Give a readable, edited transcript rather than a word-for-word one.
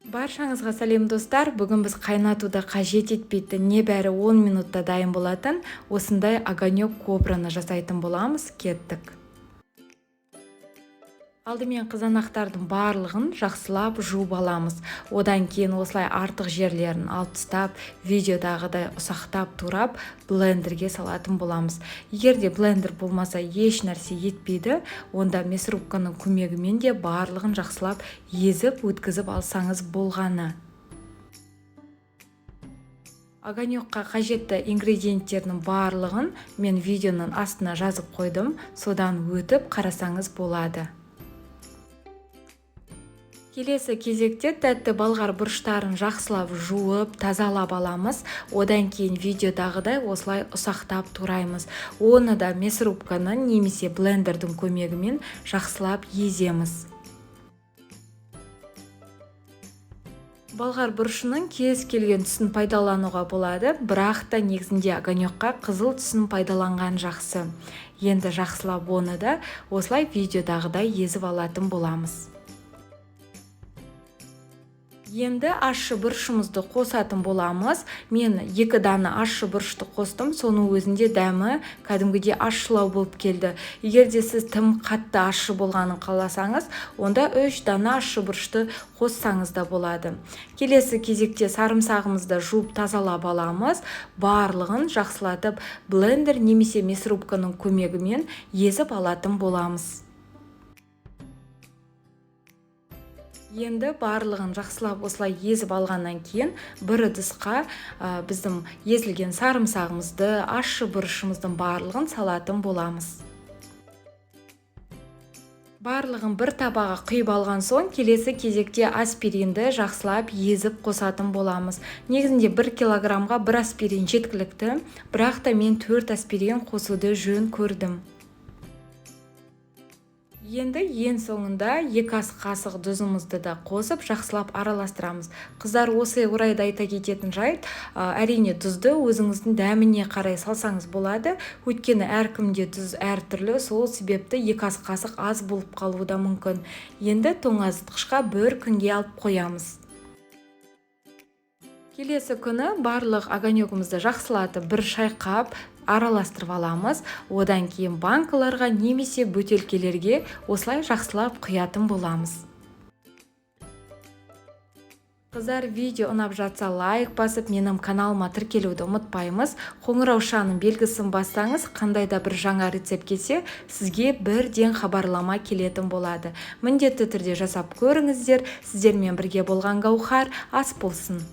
Баршаңызға сәлем достар. Бүгін біз қайнатуды қажет етпейтін, небәрі 10 минутта дайын болатын осындай огонек кобраны жасайтын боламыз. Кеттік. Алдымен қызанақтардың барлығын жақсылап жуып аламыз. Одан кейін осылай артық жерлерін алып тастап, видеодағыдай ұсақтап турап блендерге салатын боламыз. Егер де блендер болмаса еш нәрсе етпейді, онда мясорубканың көмегімен де барлығын жақсылап езіп өткізіп алсаңыз болғаны. Огонекқа қажетті ингредиенттердің барлығын мен видеоның астына жазып қойдым, содан өтіп қарасаңыз болады. Келесі кезекте тәтті балғар бұрыштарын жақсылап жуып, тазалап аламыз. Одан кейін видеодағыдай осылай ұсақтап тураймыз. Оны да мясорубканың немесе блендердің көмегімен жақсылап еземіз. Балғар бұрышының кез келген түсін пайдалануға болады, бірақ та негізінде огонекқа қызыл түсін пайдаланған жақсы. Енді жақсылап оны да осылай видеодағыдай езіп алатын боламыз. Енді ащы бұрышымызды қосатын боламыз. Мен 2 дана ащы бұрышты қостым, соның өзінде дәмі кәдімгідей ащылау болып келді. Егер де сіз тым қатты ащы болғанын қаласаңыз, онда 3 дана ащы бұрышты қоссаңыз да болады. Келесі кезекте сарымсағымызды жуып тазалап аламыз. Барлығын жақсылатып блендер немесе мясорубканың көмегімен езіп алатын боламыз. Енді барлығын жақсылап осылай езіп алғаннан кейін бір ыдысқа біздің езілген сарымсағымызды, ащы бұрышымыздың барлығын салатын боламыз. Барлығын бір табаға құйып алған соң, келесі кезекте аспиринді жақсылап езіп қосатын боламыз. Негізінде 1 килограммға 1 аспирин жеткілікті, бірақ та мен 4 аспирин қосуды жөн көрдім. Енді ең соңында 2 ас қасық тұзымызды да қосып жақсылап араластырамыз. Қыздар, осы орайда айта кететін жайт, әрине тұзды өзіңіздің дәміне қарай салсаңыз болады. Өйткені әркімде тұз әртүрлі, сол себепті 2 ас қасық аз болып қалуы да мүмкін. Енді тоңазытқышқа 1 күнге алып қоямыз. Келесі күні барлық огонегімізді жақсылатып бір шайқап араластырып аламыз. Одан кейін банкаларға немесе бөтелкелерге осылай жақсылап құятын боламыз. Қыздар, видео ұнап жатса лайк басып, менің каналыма тіркелуді ұмытпаймыз. Қоңыраушаның белгісін бассаңыз, қандай да бір жаңа рецепт келсе, сізге бірден хабарлама келетін болады. Міндетті түрде жасап көріңіздер. Сіздермен бірге болған Гаухар ас болсын.